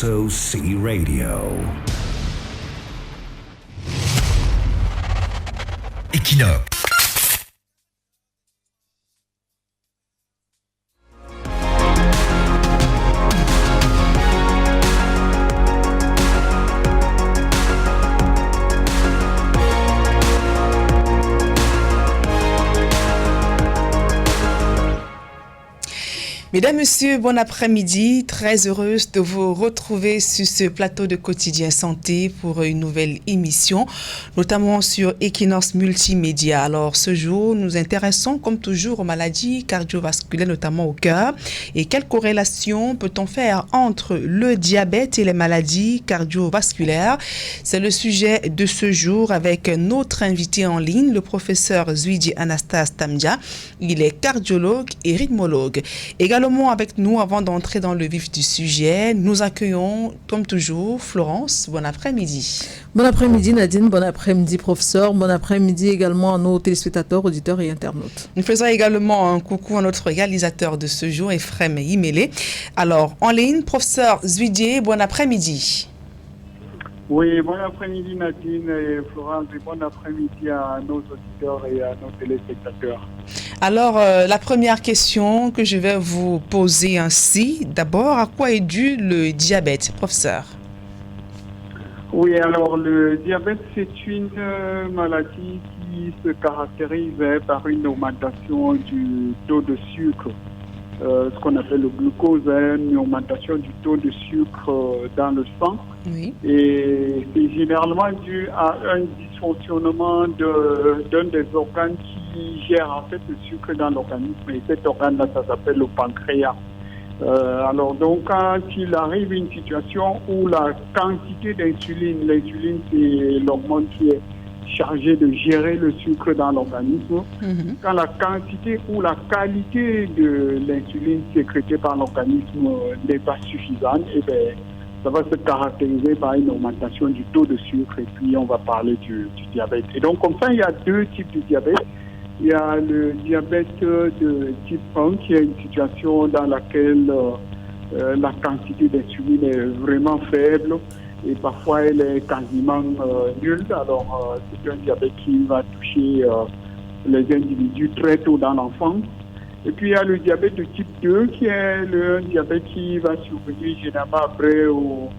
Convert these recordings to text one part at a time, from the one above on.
Salto Sea Radio. Equinox. Mesdames, Messieurs, bon après-midi. Très heureuse de vous retrouver sur ce plateau de Quotidien Santé pour une nouvelle émission, notamment sur Equinox Multimédia. Alors, ce jour, nous intéressons comme toujours aux maladies cardiovasculaires, notamment au cœur. Et quelle corrélation peut-on faire entre le diabète et les maladies cardiovasculaires? C'est le sujet de ce jour avec notre invité en ligne, le professeur Zwidi Anastase Tamdia. Il est cardiologue et rythmologue. Également avec nous, avant d'entrer dans le vif du sujet, nous accueillons, comme toujours, Florence. Bon après-midi. Bon après-midi Nadine, bon après-midi professeur, bon après-midi également à nos téléspectateurs, auditeurs et internautes. Nous faisons également un coucou à notre réalisateur de ce jour, Ephrem Imele. Alors, en ligne, professeur Zwidi, bon après-midi. Oui, bon après-midi Nadine et Florence, et bon après-midi à nos auditeurs et à nos téléspectateurs. Alors, la première question que je vais vous poser ainsi, d'abord, à quoi est dû le diabète, professeur? Oui, alors le diabète, c'est une maladie qui se caractérise par une augmentation du taux de sucre, ce qu'on appelle le glucose, une augmentation du taux de sucre dans le sang. Oui. Et c'est généralement dû à un dysfonctionnement d'un des organes qui gère en fait le sucre dans l'organisme. Et cet organe-là, ça s'appelle le pancréas. Alors donc, quand il arrive une situation où la quantité l'insuline c'est l'hormone qui est chargée de gérer le sucre dans l'organisme, quand la quantité ou la qualité de l'insuline sécrétée par l'organisme n'est pas suffisante, et bien, ça va se caractériser par une augmentation du taux de sucre et puis on va parler du diabète. Et donc comme ça, il y a deux types de diabète. Il y a le diabète de type 1 qui est une situation dans laquelle la quantité d'insuline est vraiment faible et parfois elle est quasiment nulle. Alors c'est un diabète qui va toucher les individus très tôt dans l'enfance. Et puis il y a le diabète de type 2 qui est le diabète qui va survenir généralement après aux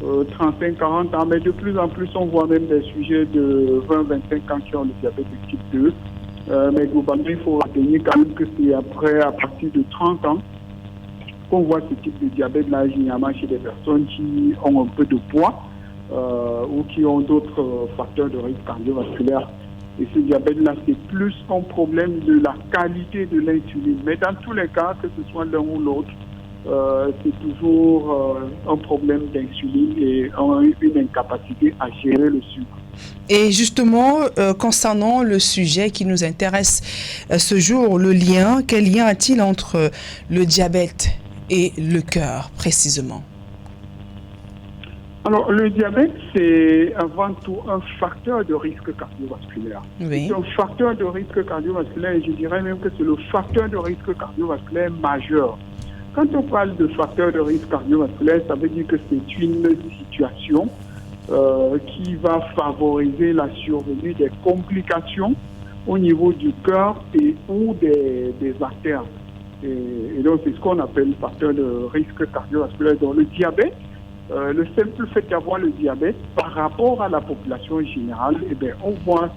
35-40 ans. Mais de plus en plus, on voit même des sujets de 20-25 ans qui ont le diabète de type 2. Mais globalement, il faut retenir quand même que c'est après, à partir de 30 ans, qu'on voit ce type de diabète-là généralement chez des personnes qui ont un peu de poids ou qui ont d'autres facteurs de risque cardiovasculaire. Et ce diabète-là, c'est plus un problème de la qualité de l'insuline. Mais dans tous les cas, que ce soit l'un ou l'autre, c'est toujours un problème d'insuline et une incapacité à gérer le sucre. Et justement, concernant le sujet qui nous intéresse ce jour, le lien, quel lien a-t-il entre le diabète et le cœur, précisément? Alors, le diabète, c'est avant tout un facteur de risque cardiovasculaire. Oui. C'est un facteur de risque cardiovasculaire et je dirais même que c'est le facteur de risque cardiovasculaire majeur. Quand on parle de facteur de risque cardiovasculaire, ça veut dire que c'est une situation qui va favoriser la survenue des complications au niveau du cœur et ou des artères. Et donc, c'est ce qu'on appelle facteur de risque cardiovasculaire. Donc, le diabète, le simple fait d'avoir le diabète par rapport à la population générale, eh bien, on voit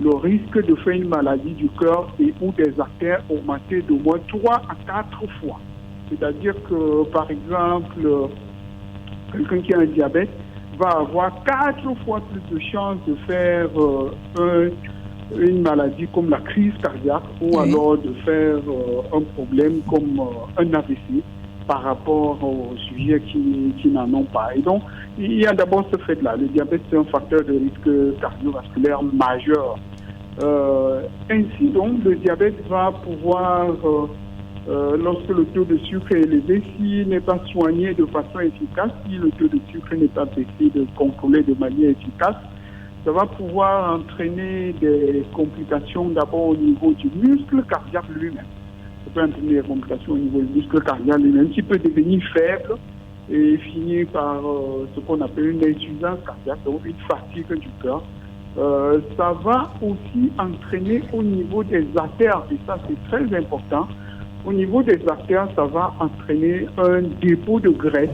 le risque de faire une maladie du cœur et ou des artères augmenter d'au moins 3 à 4 fois. C'est-à-dire que, par exemple, quelqu'un qui a un diabète va avoir 4 fois plus de chances de faire une maladie comme la crise cardiaque ou alors de faire un problème comme un AVC par rapport aux sujets qui n'en ont pas. Et donc, il y a d'abord ce fait-là. Le diabète, c'est un facteur de risque cardiovasculaire majeur. Ainsi donc, le diabète va pouvoir, lorsque le taux de sucre est élevé, s'il n'est pas soigné de façon efficace, si le taux de sucre n'est pas essayé de contrôler de manière efficace, ça va pouvoir entraîner des complications d'abord au niveau du muscle cardiaque lui-même. Ça peut entraîner des complications au niveau du muscle cardiaque lui-même qui peut devenir faible et finir par ce qu'on appelle une insuffisance cardiaque, donc une fatigue du cœur. Ça va aussi entraîner au niveau des artères, et ça c'est très important. Au niveau des artères, ça va entraîner un dépôt de graisse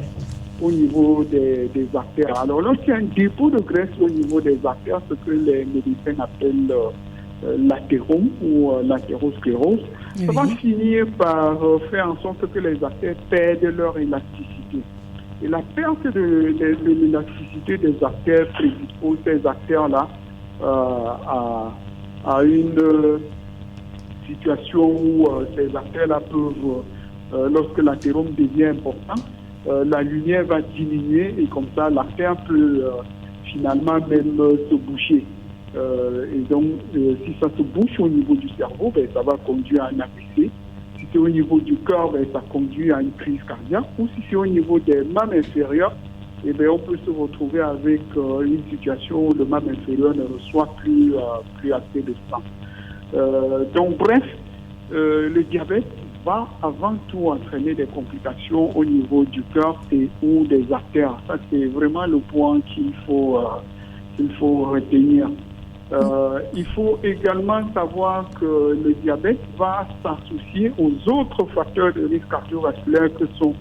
au niveau des artères. Alors lorsqu'il y a un dépôt de graisse au niveau des artères, ce que les médecins appellent l'athérome ou l'athérosclérose, ça va finir par faire en sorte que les artères perdent leur élasticité. Et la perte de l'élasticité des artères prédispose ces artères-là à une situation où ces artères-là peuvent, lorsque l'athérome devient important, la lumière va diminuer et comme ça l'artère peut finalement même se boucher. Et donc, si ça se bouche au niveau du cerveau, ben, ça va conduire à un AVC. Si c'est au niveau du cœur, ben, ça conduit à une crise cardiaque. Ou si c'est au niveau des membres inférieurs, eh bien, on peut se retrouver avec une situation où le membre inférieur ne reçoit plus assez de sang. Donc, bref, le diabète va avant tout entraîner des complications au niveau du cœur et ou des artères. Ça, c'est vraiment le point qu'il faut retenir. Il faut également savoir que le diabète va s'associer aux autres facteurs de risque cardiovasculaire que sont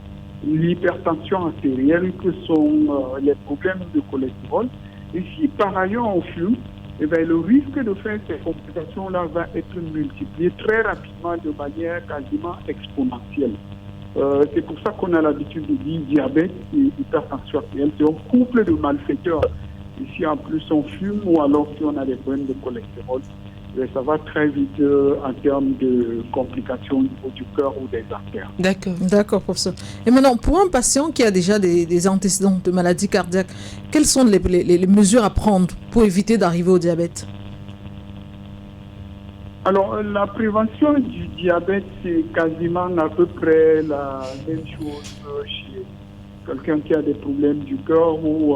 l'hypertension artérielle, que sont les problèmes de cholestérol. Et si par ailleurs on fume, eh bien, le risque de faire ces complications-là va être multiplié très rapidement de manière quasiment exponentielle. C'est pour ça qu'on a l'habitude de dire diabète et hypertension artérielle. C'est un couple de malfaiteurs. Et si en plus on fume ou alors si on a des problèmes de cholestérol, ça va très vite en termes de complications au niveau du cœur ou des artères. D'accord, professeur. Et maintenant, pour un patient qui a déjà des antécédents de maladies cardiaques, quelles sont les mesures à prendre pour éviter d'arriver au diabète? Alors, la prévention du diabète, c'est quasiment à peu près la même chose chez quelqu'un qui a des problèmes du cœur ou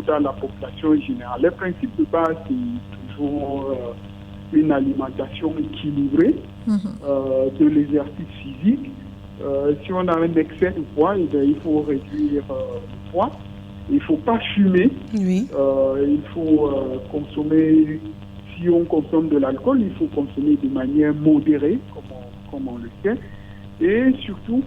dans la population générale. Le principe de base, c'est toujours une alimentation équilibrée, de l'exercice physique. Si on a un excès de poids, eh bien, il faut réduire le poids. Il ne faut pas fumer. Oui. Il faut consommer, si on consomme de l'alcool, il faut consommer de manière modérée, comme on le sait. Et surtout,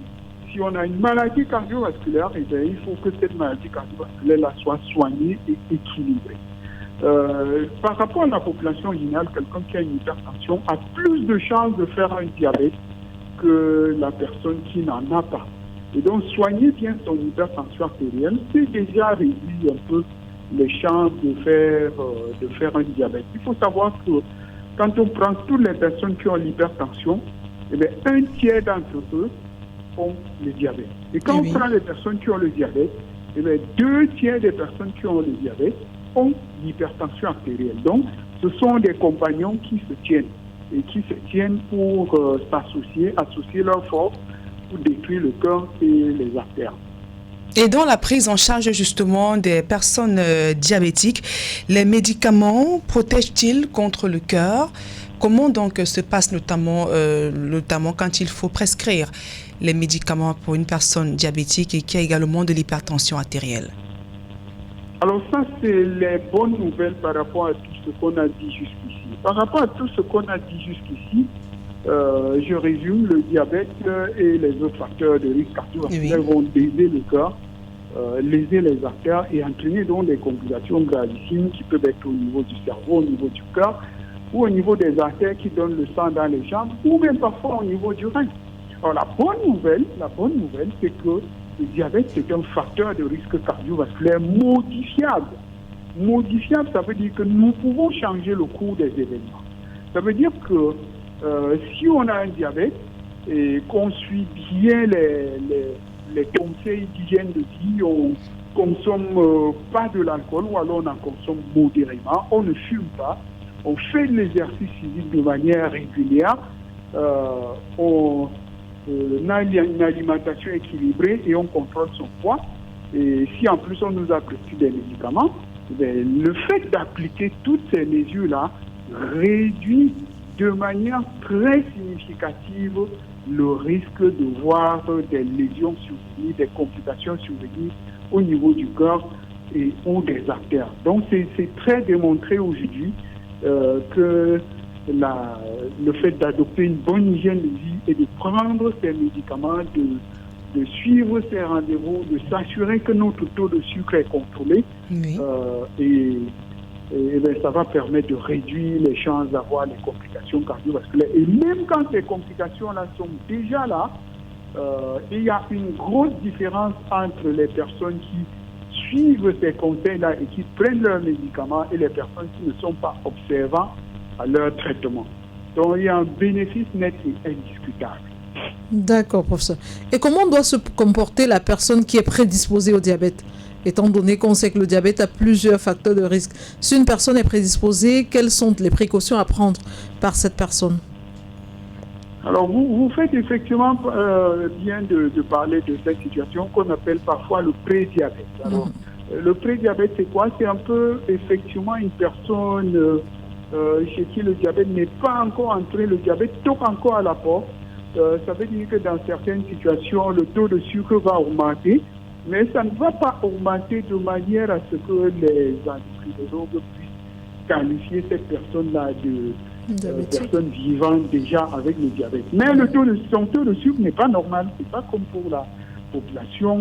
si on a une maladie cardiovasculaire, eh bien, il faut que cette maladie cardiovasculaire soit soignée et équilibrée. Par rapport à la population générale, quelqu'un qui a une hypertension a plus de chances de faire un diabète que la personne qui n'en a pas. Et donc, soigner bien son hypertension artérielle, c'est déjà réduire un peu les chances de faire un diabète. Il faut savoir que quand on prend toutes les personnes qui ont l'hypertension, eh bien, un tiers d'entre eux ont le diabète. Et quand on prend les personnes qui ont le diabète, eh bien, 2 tiers des personnes qui ont le diabète ont l'hypertension artérielle. Donc, ce sont des compagnons qui se tiennent et qui se tiennent pour associer leurs forces pour détruire le cœur et les artères. Et dans la prise en charge justement des personnes diabétiques, les médicaments protègent-ils contre le cœur? Comment donc se passe notamment quand il faut prescrire les médicaments pour une personne diabétique et qui a également de l'hypertension artérielle? Alors ça, c'est les bonnes nouvelles par rapport à tout ce qu'on a dit jusqu'ici. Par rapport à tout ce qu'on a dit jusqu'ici, je résume, le diabète et les autres facteurs de risque cardiovasculaire vont léser le cœur, léser les artères et entraîner donc des complications gravissimes qui peuvent être au niveau du cerveau, au niveau du cœur, ou au niveau des artères qui donnent le sang dans les jambes, ou même parfois au niveau du rein. Alors la bonne nouvelle, c'est que le diabète, c'est un facteur de risque cardiovasculaire modifiable. Modifiable, ça veut dire que nous pouvons changer le cours des événements. Ça veut dire que si on a un diabète et qu'on suit bien les conseils d'hygiène de vie, on consomme pas de l'alcool ou alors on en consomme modérément, on ne fume pas, on fait de l'exercice physique de manière régulière, on a une alimentation équilibrée et on contrôle son poids. Et si en plus on nous a prescrit des médicaments, le fait d'appliquer toutes ces mesures-là réduit de manière très significative le risque de voir des lésions survenir, des complications survenir au niveau du cœur ou des artères. Donc c'est très démontré aujourd'hui que le fait d'adopter une bonne hygiène de vie et de prendre ces médicaments, de suivre ces rendez-vous, de s'assurer que notre taux de sucre est contrôlé, Oui. Ça va permettre de réduire les chances d'avoir les complications cardiovasculaires. Et même quand ces complications-là sont déjà là, il y a une grosse différence entre les personnes qui suivent ces conseils-là et qui prennent leurs médicaments et les personnes qui ne sont pas observants à leur traitement. Donc il y a un bénéfice net et indiscutable. D'accord, professeur. Et comment doit se comporter la personne qui est prédisposée au diabète, étant donné qu'on sait que le diabète a plusieurs facteurs de risque? Si une personne est prédisposée, quelles sont les précautions à prendre par cette personne? Alors, vous faites effectivement bien de parler de cette situation qu'on appelle parfois le prédiabète. Alors, le prédiabète, c'est quoi? C'est un peu effectivement une personne chez qui le diabète n'est pas encore entré, le diabète toque encore à la porte. Ça veut dire que dans certaines situations, le taux de sucre va augmenter, mais ça ne va pas augmenter de manière à ce que les endocrinologues puissent qualifier cette personne-là de personne vivante déjà avec le diabète. Mais son taux de sucre n'est pas normal, c'est pas comme pour la population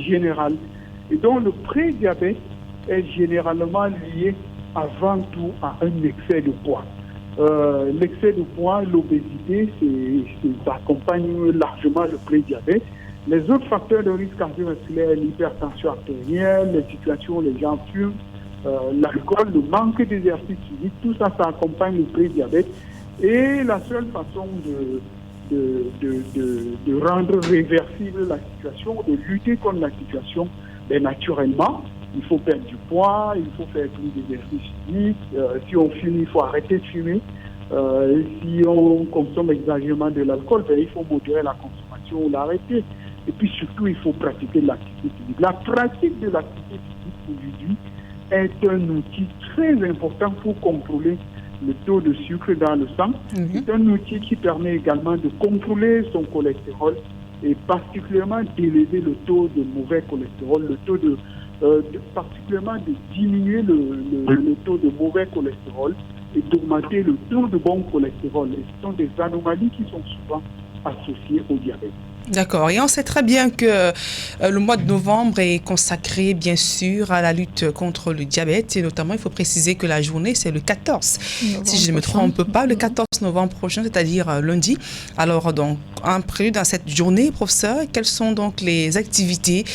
générale. Et donc le prédiabète est généralement lié avant tout à un excès de poids. L'excès de poids, l'obésité, ça accompagne largement le prédiabète. Les autres facteurs de risque cardiovasculaire, l'hypertension artérielle, les situations où les gens fument, l'alcool, le manque d'exercice physique, tout ça, ça accompagne le prédiabète. Et la seule façon de rendre réversible la situation, de lutter contre la situation, naturellement, il faut perdre du poids, il faut faire plus d'exercice physique. Si on fume, il faut arrêter de fumer. Si on consomme exagérément de l'alcool, il faut modérer la consommation ou l'arrêter. Et puis surtout, il faut pratiquer l'activité physique. La pratique de l'activité physique aujourd'hui est un outil très important pour contrôler le taux de sucre dans le sang. C'est un outil qui permet également de contrôler son cholestérol et particulièrement d'élever le taux de mauvais cholestérol, le taux particulièrement de diminuer le taux de mauvais cholestérol et d'augmenter le taux de bon cholestérol. Et ce sont des anomalies qui sont souvent associées au diabète. D'accord. Et on sait très bien que le mois de novembre est consacré, bien sûr, à la lutte contre le diabète. Et notamment, il faut préciser que la journée, c'est le 14. Si je ne me trompe pas, le 14 novembre prochain, c'est-à-dire lundi. Alors, donc, en prélude à cette journée, professeur, quelles sont donc les activités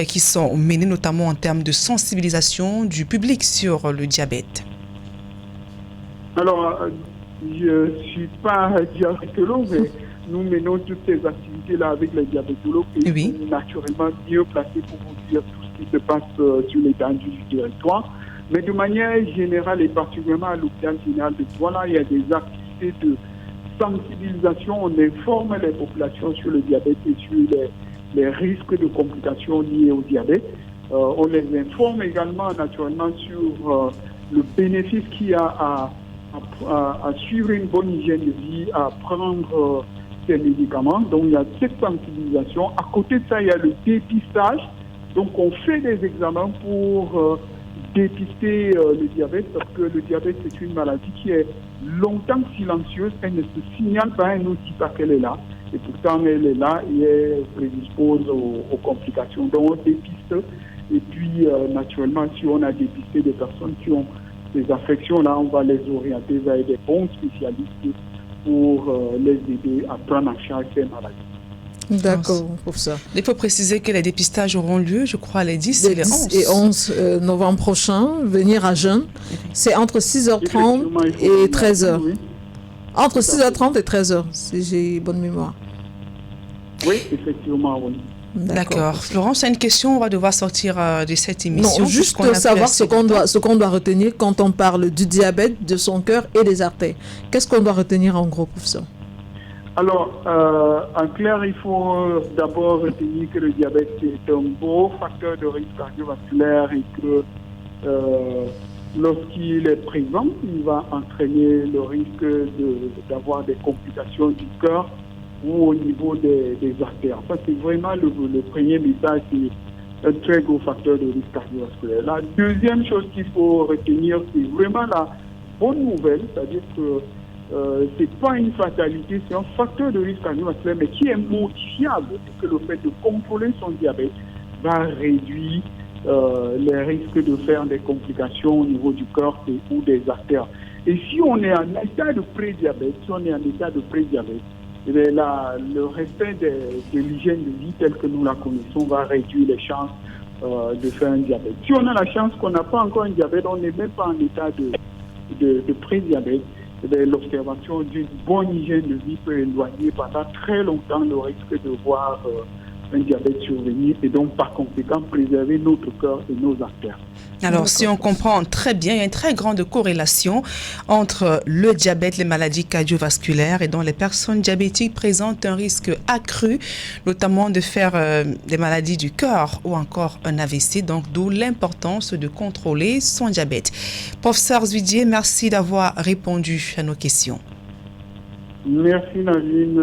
qui sont menées, notamment en termes de sensibilisation du public sur le diabète? Alors, je ne suis pas diabétologue, mais nous menons toutes ces activités-là avec les diabétologues et ils sont naturellement mieux placés pour vous dire tout ce qui se passe sur l'étendue du territoire. Mais de manière générale et particulièrement à l'hôpital général de Douala, il y a des activités de sensibilisation. On informe les populations sur le diabète et sur les risques de complications liées au diabète. On les informe également naturellement sur le bénéfice qu'il y a à suivre une bonne hygiène de vie, à prendre ces médicaments. Donc il y a cette sensibilisation. À côté de ça, il y a le dépistage. Donc on fait des examens pour dépister le diabète, parce que le diabète c'est une maladie qui est longtemps silencieuse. Elle ne se signale pas, elle ne dit pas qu'elle est là. Et pourtant elle est là et elle prédispose aux complications. Donc on dépiste. Et puis naturellement, si on a dépisté des personnes qui ont ces affections-là, on va les orienter vers des bons spécialistes pour les aider à prendre en charge ces maladies. D'accord, professeur. Il faut préciser que les dépistages auront lieu, je crois, les 10 et les 11. Et 11 novembre prochain, venir à jeun. C'est entre 6h30 et 13h. Oui. Entre 6h30 et 13h, si j'ai bonne mémoire. Oui, effectivement, oui. D'accord. Florence, c'est une question, on va devoir sortir de cette émission. Non, juste savoir ce qu'on doit retenir quand on parle du diabète, de son cœur et des artères. Qu'est-ce qu'on doit retenir en gros, professeur? Alors, en clair, il faut d'abord retenir que le diabète est un gros facteur de risque cardiovasculaire et que lorsqu'il est présent, il va entraîner le risque d'avoir des complications du cœur ou au niveau des artères. Ça, c'est vraiment le premier message, c'est un très gros facteur de risque cardiovasculaire. La deuxième chose qu'il faut retenir, c'est vraiment la bonne nouvelle, c'est-à-dire que c'est pas une fatalité, c'est un facteur de risque cardiovasculaire, mais qui est modifiable, que le fait de contrôler son diabète va réduire les risques de faire des complications au niveau du cœur ou des artères. Et si on est en état de pré-diabète, eh bien là, le respect de l'hygiène de vie telle que nous la connaissons va réduire les chances de faire un diabète. Si on a la chance qu'on n'a pas encore un diabète, on n'est même pas en état de pré-diabète, eh bien, l'observation d'une bonne hygiène de vie peut éloigner pendant très longtemps le risque de voir un diabète survenir et donc par conséquent préserver notre cœur et nos artères. Alors, si on comprend très bien, il y a une très grande corrélation entre le diabète, les maladies cardiovasculaires, et dont les personnes diabétiques présentent un risque accru, notamment de faire des maladies du cœur ou encore un AVC, donc d'où l'importance de contrôler son diabète. Professeur Zuidier, merci d'avoir répondu à nos questions. Merci Nadine,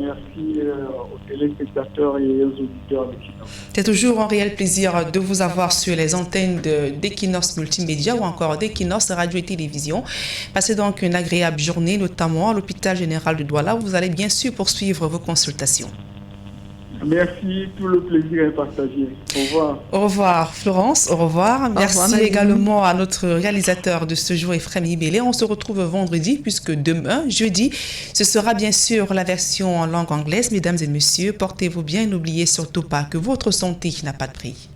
merci aux téléspectateurs et aux auditeurs d'Equinox. C'est toujours un réel plaisir de vous avoir sur les antennes d'Equinox Multimédia ou encore d'Equinox Radio et Télévision. Passez donc une agréable journée, notamment à l'hôpital général de Douala, où vous allez bien sûr poursuivre vos consultations. Merci, tout le plaisir est partagé. Au revoir. Au revoir Florence, au revoir. Merci également à notre réalisateur de ce jour, Ephraim Ibélé. On se retrouve vendredi puisque demain, jeudi, ce sera bien sûr la version en langue anglaise. Mesdames et messieurs, portez-vous bien. N'oubliez surtout pas que votre santé n'a pas de prix.